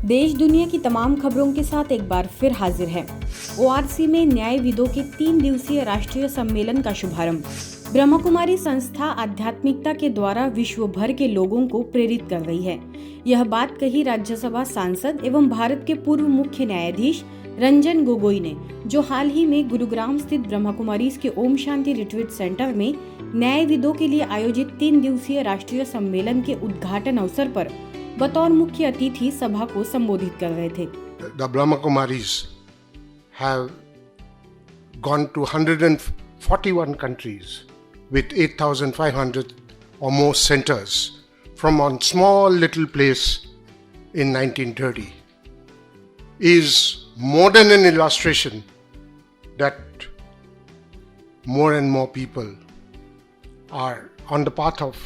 देश दुनिया की तमाम खबरों के साथ एक बार फिर हाजिर है। ओआरसी में न्यायविदों के 3 दिवसीय राष्ट्रीय सम्मेलन का शुभारंभ। ब्रह्मकुमारी संस्था आध्यात्मिकता के द्वारा विश्व भर के लोगों को प्रेरित कर रही है। यह बात कही राज्यसभा सांसद एवं भारत के पूर्व मुख्य न्यायाधीश रंजन गोगोई ने, जो हाल ही में गुरुग्राम स्थित ब्रह्मकुमारीज के ओम शांति रिट्रीट सेंटर में न्यायविदों के लिए आयोजित 3 दिवसीय राष्ट्रीय सम्मेलन के उद्घाटन अवसर पर बतौर मुख्य अतिथि सभा को संबोधित कर रहे थे। The Brahmakumaris have gone to 141 countries with 8,500 or more centers from a small little place in 1930 is more than an illustration that more and more people are on the path of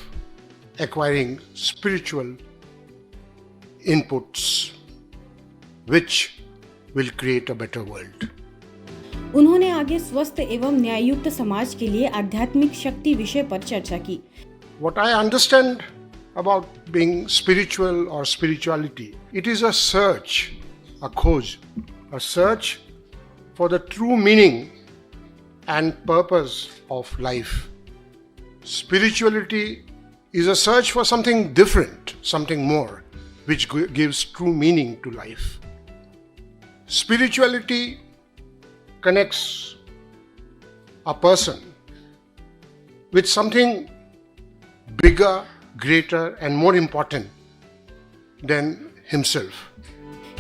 acquiring spiritual inputs which will create a better world. उन्होंने आगे स्वस्थ एवं न्याययुक्त समाज के लिए आध्यात्मिक शक्ति विषय पर चर्चा की। What I understand about being spiritual or spirituality, it is a search, a खोज, a search for the true meaning and purpose of life. Spirituality is a search for something different, something more, which gives true meaning to life. Spirituality connects a person with something bigger, greater and more important than himself.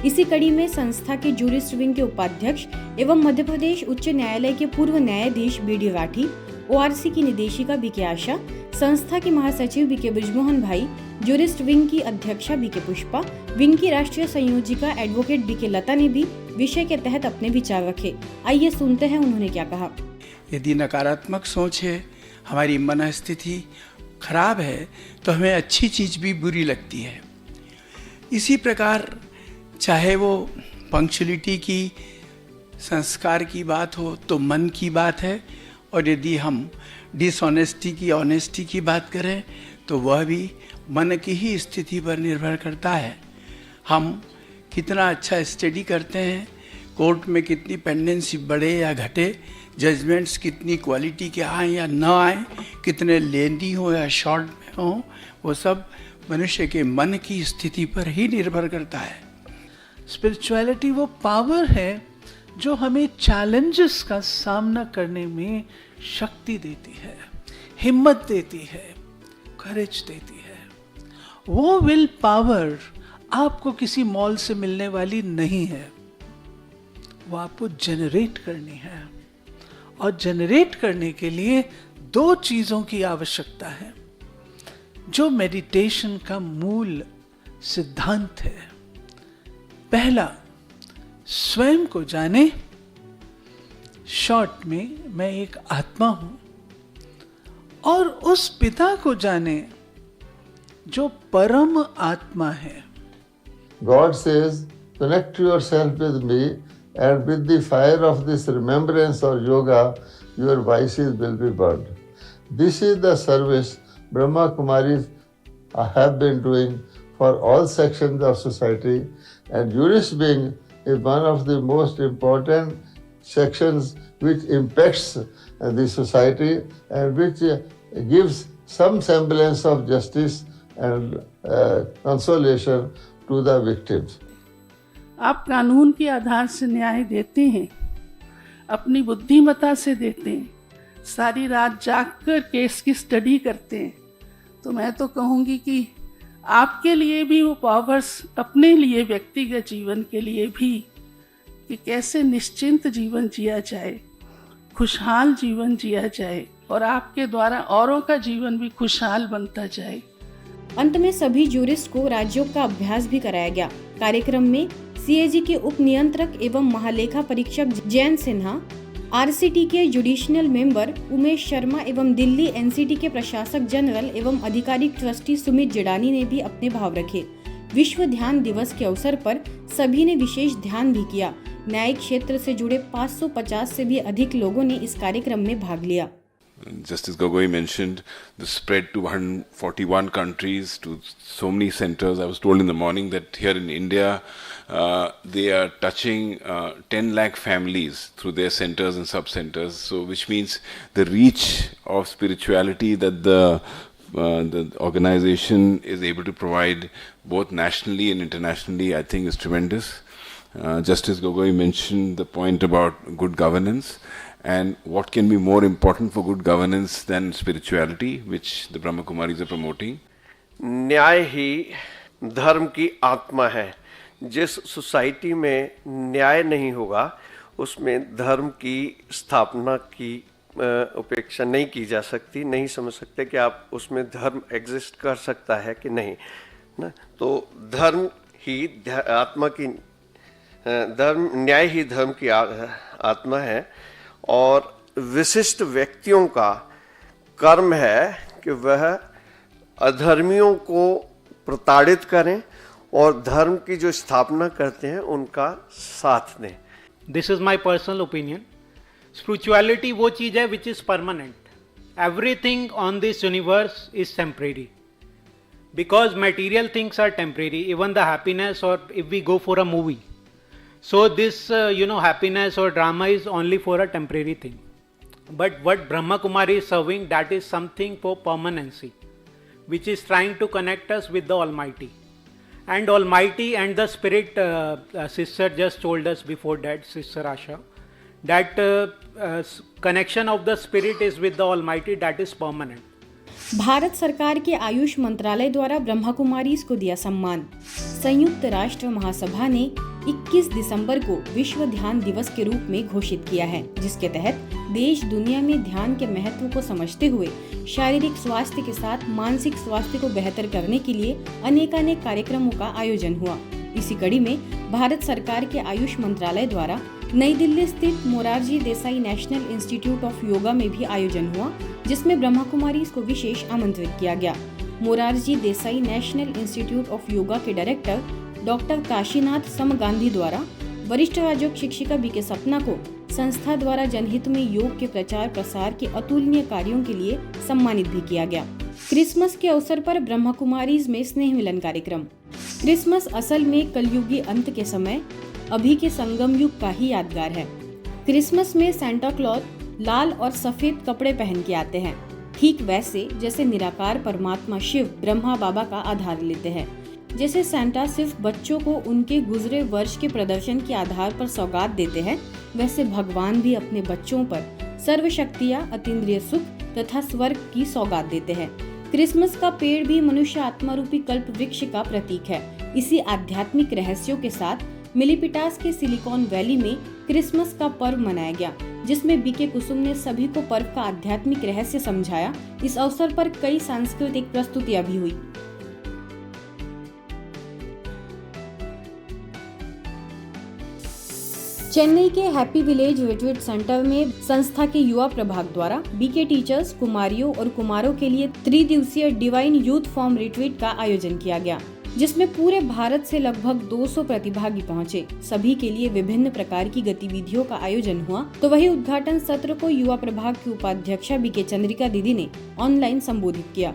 इसी कड़ी में संस्था के jurist wing के उपाध्यक्ष एवं मध्य प्रदेश उच्च न्यायालय के पूर्व न्यायाधीश बीडी राठी, ओआरसी की निदेशिका बीके आशा, संस्था के महासचिव बीके ब्रिजमोहन भाई, जूरिस्ट विंग की अध्यक्षा बीके पुष्पा, विंग की राष्ट्रीय संयोजिका एडवोकेट बीके लता ने भी विषय के तहत अपने विचार रखे। आइए सुनते हैं उन्होंने क्या कहा। यदि नकारात्मक सोच है, हमारी मनस्थिति खराब है, तो हमें अच्छी चीज भी बुरी लगती है। इसी प्रकार चाहे वो पंक्चुअलिटी की, संस्कार की बात हो तो मन की बात है, और यदि हम डिसऑनेस्टी की, ऑनेस्टी की बात करें तो वह भी मन की ही स्थिति पर निर्भर करता है। हम कितना अच्छा स्टडी करते हैं, कोर्ट में कितनी पेंडेंसी बढ़े या घटे, जजमेंट्स कितनी क्वालिटी के आए या न आए, कितने लेंदी हो या शॉर्ट में हो, वो सब मनुष्य के मन की स्थिति पर ही निर्भर करता है। स्पिरिचुअलिटी वो पावर है जो हमें चैलेंजेस का सामना करने में शक्ति देती है, हिम्मत देती है, करेज देती है। वो विल पावर आपको किसी मॉल से मिलने वाली नहीं है, वो आपको जनरेट करनी है। और जनरेट करने के लिए 2 चीजों की आवश्यकता है, जो मेडिटेशन का मूल सिद्धांत है। पहला, स्वयं को जाने, शॉर्ट में मैं एक आत्मा हूं, और उस पिता को जाने जो परम आत्मा है। God says, connect yourself with me, and with the fire of this remembrance or yoga, your vices will be burned. This is the service Brahma Kumaris have been doing for all sections of society, and jurist being is one of the most important sections which impacts the society and which gives some semblance of justice and consolation to the victims. आप कानून के आधार से न्याय देते हैं, अपनी बुद्धिमत्ता से देते हैं, सारी रात जागकर केस की स्टडी करते हैं, तो मैं तो कहूँगी कि आपके लिए भी वो पावर्स, अपने लिए, व्यक्तिगत जीवन के लिए भी, कि कैसे निश्चिंत जीवन जिया जाए, खुशहाल जीवन जिया जाए, और आपके द्वारा औरों का जीवन भी खुशहाल बनता जाए। अंत में सभी जूरिस्ट को राजयोग का अभ्यास भी कराया गया। कार्यक्रम में सीएजी के उप नियंत्रक एवं महालेखा परीक्षक जयंत सिन्हा, आरसीटी के जुडिशनल मेंबर उमेश शर्मा एवं दिल्ली एनसीटी के प्रशासक जनरल एवं आधिकारिक ट्रस्टी सुमित जिडानी ने भी अपने भाव रखे। विश्व ध्यान दिवस के अवसर पर सभी ने विशेष ध्यान भी किया। न्यायिक क्षेत्र से जुड़े 550 से भी अधिक लोगों ने इस कार्यक्रम में भाग लिया। Justice Gogoi mentioned the spread to 141 countries, to so many centers. I was told in the morning that here in India, they are touching 10 lakh families through their centers and sub-centers. So, which means the reach of spirituality that the organization is able to provide both nationally and internationally, I think is tremendous. Justice Gogoi mentioned the point about good governance. And what can be more important for good governance than spirituality, which the Brahma Kumaris are promoting? न्याय ही धर्म की आत्मा है। जिस society में न्याय नहीं होगा उसमें धर्म की स्थापना की उपेक्षा नहीं की जा सकती। नहीं समझ सकते कि आप उसमें धर्म एग्जिस्ट कर सकता है कि नहीं ना। तो धर्म ही आत्मा की न्याय ही धर्म की आत्मा है और विशिष्ट व्यक्तियों का कर्म है कि वह अधर्मियों को प्रताड़ित करें और धर्म की जो स्थापना करते हैं उनका साथ दें। This is my personal opinion. Spirituality वो चीज़ है which is permanent. Everything on this universe is temporary because material things are temporary, even the happiness और if we go for a movie. So this, happiness or drama is only for a temporary thing. But what Brahma Kumari is serving, that is something for permanency, which is trying to connect us with the Almighty. And Almighty and the Spirit, sister just told us before that, Sister Asha, that connection of the Spirit is with the Almighty, that is permanent. Bharat सरकार के आयुष मंत्रालय द्वारा ब्रह्मा कुमारीज को दिया सम्मान। संयुक्त राष्ट्र महासभा ने 21 दिसंबर को विश्व ध्यान दिवस के रूप में घोषित किया है, जिसके तहत देश दुनिया में ध्यान के महत्व को समझते हुए शारीरिक स्वास्थ्य के साथ मानसिक स्वास्थ्य को बेहतर करने के लिए अनेकानेक कार्यक्रमों का आयोजन हुआ। इसी कड़ी में भारत सरकार के आयुष मंत्रालय द्वारा नई दिल्ली स्थित Morarji Desai national institute of yoga में भी आयोजन हुआ, जिसमें ब्रह्मा कुमारीज को विशेष आमंत्रित किया गया। Morarji Desai national institute of yoga के डायरेक्टर डॉक्टर काशीनाथ समगांधी द्वारा वरिष्ठ राजयोग शिक्षिका बीके सपना को संस्था द्वारा जनहित में योग के प्रचार प्रसार के अतुलनीय कार्यों के लिए सम्मानित भी किया गया। क्रिसमस के अवसर पर ब्रह्मा कुमारीज में स्नेह मिलन कार्यक्रम। क्रिसमस असल में कलयुगी अंत के समय अभी के संगम युग का ही यादगार है। क्रिसमस में सांता क्लॉज लाल और सफेद कपड़े पहन के आते हैं, ठीक वैसे जैसे निराकार परमात्मा शिव ब्रह्मा बाबा का आधार लेते हैं। जैसे सांता सिर्फ बच्चों को उनके गुजरे वर्ष के प्रदर्शन के आधार पर सौगात देते हैं, वैसे भगवान भी अपने बच्चों पर सर्वशक्तियाँ, अतीन्द्रिय सुख तथा स्वर्ग की सौगात देते हैं। क्रिसमस का पेड़ भी मनुष्य आत्मा रूपी कल्प वृक्ष का प्रतीक है। इसी आध्यात्मिक रहस्यों के साथ मिलीपिटास के सिलिकॉन वैली में क्रिसमस का पर्व मनाया गया, जिसमें बीके कुसुम ने सभी को पर्व का आध्यात्मिक रहस्य समझाया। इस अवसर पर कई सांस्कृतिक प्रस्तुतियां भी हुई। चेन्नई के हैप्पी विलेज रिट्रीट सेंटर में संस्था के युवा प्रभाग द्वारा बीके टीचर्स, कुमारियों और कुमारों के लिए 3 दिवसीय डिवाइन यूथ फॉर्म रिट्रीट का आयोजन किया गया, जिसमें पूरे भारत से लगभग 200 प्रतिभागी पहुंचे। सभी के लिए विभिन्न प्रकार की गतिविधियों का आयोजन हुआ। तो वही उद्घाटन सत्र को युवा प्रभाग की उपाध्यक्षा बीके चंद्रिका दीदी ने ऑनलाइन संबोधित किया।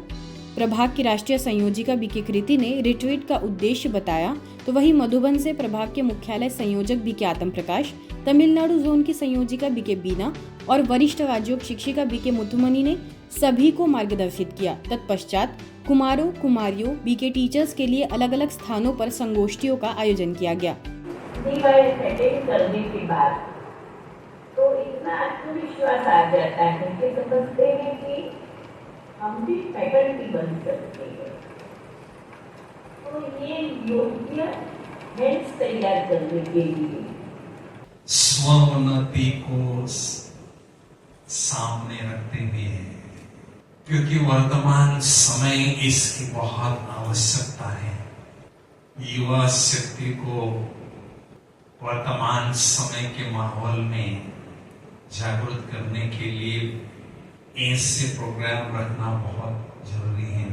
प्रभाग की राष्ट्रीय संयोजिका बीके कृति ने रिट्रीट का उद्देश्य बताया। तो वही मधुबन से प्रभाग के मुख्यालय संयोजक बीके आत्म प्रकाश, तमिलनाडु जोन की संयोजिका बीके बीना और वरिष्ठ राजयोग शिक्षिका बीके मुथुमनी ने सभी को मार्गदर्शित किया। तत्पश्चात कुमारों, कुमारियों, बीके टीचर्स के लिए अलग अलग स्थानों पर संगोष्ठियों का आयोजन किया गया। करने के बाद तो इतना आत्मविश्वास आ जाता है कि समझते हैं कि हम भी फैकल्टी बन सकते हैं। तो ये योग्य हेल्थ तैयार करने के लिए स्वोन्नति को सामने रखते हुए, क्योंकि वर्तमान समय इसकी बहुत आवश्यकता है। युवा शक्ति को वर्तमान समय के माहौल में जागरूक करने के लिए ऐसे प्रोग्राम रखना बहुत जरूरी है।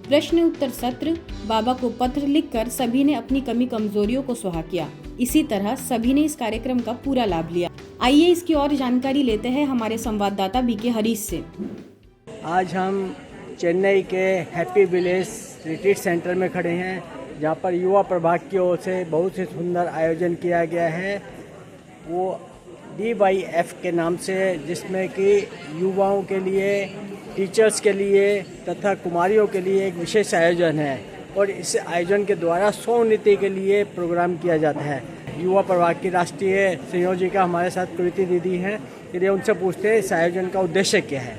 प्रश्न उत्तर सत्र, बाबा को पत्र लिखकर सभी ने अपनी कमी कमजोरियों को सुहा किया। इसी तरह सभी ने इस कार्यक्रम का पूरा लाभ लिया। आइए इसकी और जानकारी लेते हैं हमारे संवाददाता बीके हरीश से। आज हम चेन्नई के हैप्पी विलेज रिट्रीट सेंटर में खड़े हैं, जहां पर युवा प्रभाग की ओर से बहुत ही सुंदर आयोजन किया गया है, वो DYF के नाम से, जिसमें कि युवाओं के लिए, टीचर्स के लिए तथा कुमारियों के लिए एक विशेष आयोजन है। और इस आयोजन के द्वारा स्वोन्नति के लिए प्रोग्राम किया जाता है। युवा प्रभाग की राष्ट्रीय संयोजिका हमारे साथ कृति दीदी हैं, चलिए उनसे पूछते हैं इस आयोजन का उद्देश्य क्या है।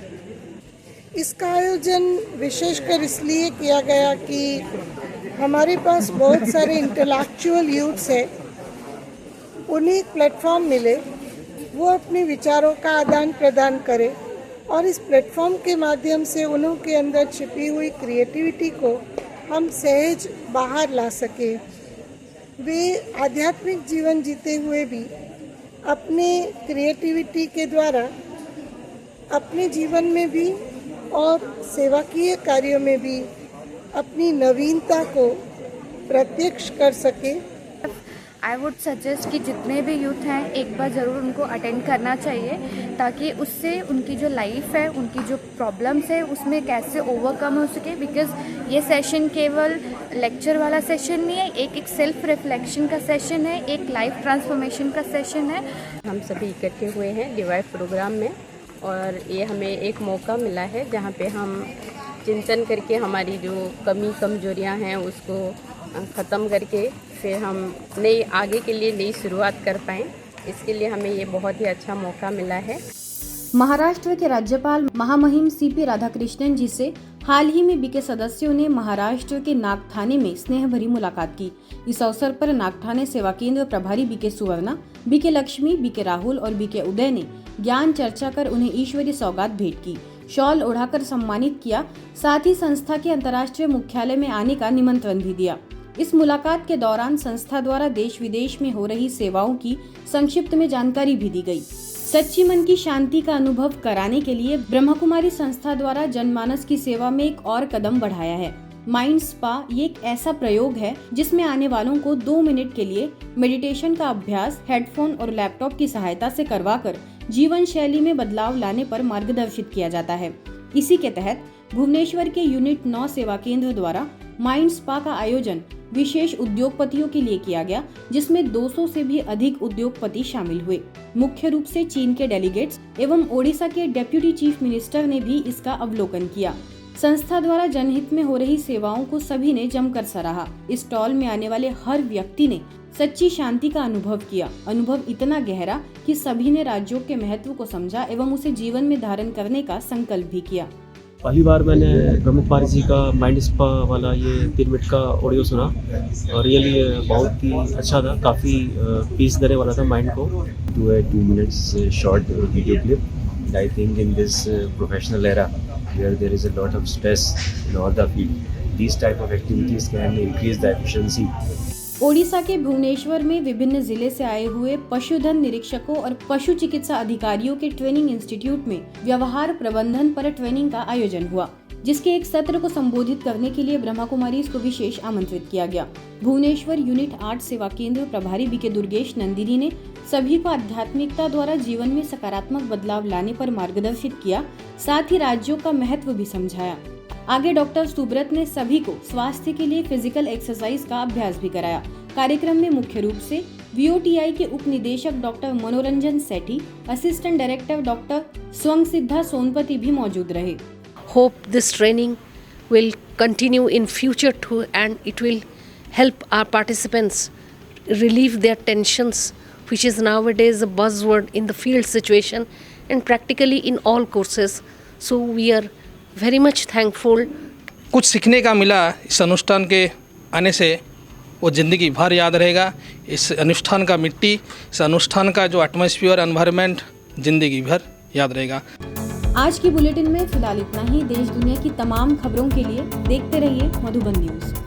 इसका आयोजन विशेषकर इसलिए किया गया कि हमारे पास बहुत सारे इंटेलेक्चुअल यूथ्स है, उन्हें एक प्लेटफॉर्म मिले, वो अपने विचारों का आदान प्रदान करें और इस प्लेटफॉर्म के माध्यम से उनके अंदर छिपी हुई क्रिएटिविटी को हम सहज बाहर ला सके। वे आध्यात्मिक जीवन जीते हुए भी अपने क्रिएटिविटी के द्वारा अपने जीवन में भी और सेवाकीय कार्यों में भी अपनी नवीनता को प्रत्यक्ष कर सके। आई वुड सजेस्ट कि जितने भी यूथ हैं एक बार ज़रूर उनको अटेंड करना चाहिए, ताकि उससे उनकी जो लाइफ है, उनकी जो प्रॉब्लम्स है, उसमें कैसे ओवरकम हो सके। बिकॉज ये सेशन केवल लेक्चर वाला सेशन नहीं है, एक सेल्फ रिफ्लेक्शन का सेशन है, एक लाइफ ट्रांसफॉर्मेशन का सेशन है। हम सभी इकट्ठे हुए हैं DYF प्रोग्राम में, और ये हमें एक मौका मिला है जहाँ पे हम चिंतन करके हमारी जो कमी कमजोरियाँ हैं उसको ख़त्म करके फिर हम आगे के लिए नई शुरुआत कर पाएँ। इसके लिए हमें ये बहुत ही अच्छा मौका मिला है। महाराष्ट्र के राज्यपाल महामहिम CP राधाकृष्णन जी से हाल ही में बीके सदस्यों ने महाराष्ट्र के नागठाणे में स्नेह भरी मुलाकात की। इस अवसर पर नागठाणे सेवा केंद्र प्रभारी बीके सुवर्णा, बीके लक्ष्मी, बीके राहुल और बीके उदय ने ज्ञान चर्चा कर उन्हें ईश्वरीय सौगात भेंट की, शॉल ओढ़ाकर सम्मानित किया, साथ ही संस्था के अंतर्राष्ट्रीय मुख्यालय में आने का निमंत्रण भी दिया। इस मुलाकात के दौरान संस्था द्वारा देश विदेश में हो रही सेवाओं की संक्षिप्त में जानकारी भी दी गई। सच्ची मन की शांति का अनुभव कराने के लिए ब्रह्मकुमारी संस्था द्वारा जनमानस की सेवा में एक और कदम बढ़ाया है। माइंड स्पा ये एक ऐसा प्रयोग है जिसमें आने वालों को 2 मिनट के लिए मेडिटेशन का अभ्यास हेडफोन और लैपटॉप की सहायता से करवाकर जीवन शैली में बदलाव लाने पर मार्गदर्शित किया जाता है। इसी के तहत भुवनेश्वर के यूनिट 9 सेवा केंद्र द्वारा माइंड स्पा का आयोजन विशेष उद्योगपतियों के लिए किया गया, जिसमें 200 से भी अधिक उद्योगपति शामिल हुए। मुख्य रूप से चीन के डेलीगेट्स एवं ओडिशा के डेप्यूटी चीफ मिनिस्टर ने भी इसका अवलोकन किया। संस्था द्वारा जनहित में हो रही सेवाओं को सभी ने जमकर सराहा। इस स्टॉल में आने वाले हर व्यक्ति ने सच्ची शांति का अनुभव किया। अनुभव इतना गहरा कि सभी ने राजयोग के महत्व को समझा एवं उसे जीवन में धारण करने का संकल्प भी किया। पहली बार मैंने ब्रह्मकुमारी जी का माइंड स्पा वाला ये 3 मिनट का ऑडियो सुना और रियली बहुत ही अच्छा था, काफ़ी पीस देने वाला था माइंड को। Do a 2 minutes short video clip. And I think in this professional era where there is a lot of stress in all the field, these type of activities can increase the efficiency. Odisha के भुवनेश्वर में विभिन्न जिले से आए हुए पशुधन निरीक्षकों और पशु चिकित्सा अधिकारियों के ट्रेनिंग इंस्टीट्यूट में व्यवहार प्रबंधन पर ट्रेनिंग का आयोजन हुआ, जिसके एक सत्र को संबोधित करने के लिए ब्रह्मकुमारी को विशेष आमंत्रित किया गया। भुवनेश्वर यूनिट 8 सेवा केंद्र प्रभारी बीके दुर्गेश नंदिनी ने सभी को आध्यात्मिकता द्वारा जीवन में सकारात्मक बदलाव लाने पर मार्गदर्शित किया, साथ ही राज्यों का महत्व भी समझाया। आगे डॉक्टर सुब्रत ने सभी को स्वास्थ्य के लिए फिजिकल एक्सरसाइज का अभ्यास भी कराया। कार्यक्रम में मुख्य रूप से VOTI के उप निदेशक डॉक्टर मनोरंजन सेठी, असिस्टेंट डायरेक्टर डॉक्टर स्वंगसिद्धा सोनपति भी मौजूद रहे। Hope this training will continue in future too, and it will help our participants relieve their tensions, which is nowadays a buzzword in the field situation and practically in all courses. So we are very much thankful. कुछ सीखने का मिला इस अनुष्ठान के आने से, वो ज़िंदगी भर याद रहेगा। इस अनुष्ठान का मिट्टी, इस अनुष्ठान का जो एटमॉस्फेयर एनवायरनमेंट ज़िंदगी भर याद रहेगा। आज की बुलेटिन में फिलहाल इतना ही। देश दुनिया की तमाम खबरों के लिए देखते रहिए मधुबन न्यूज़।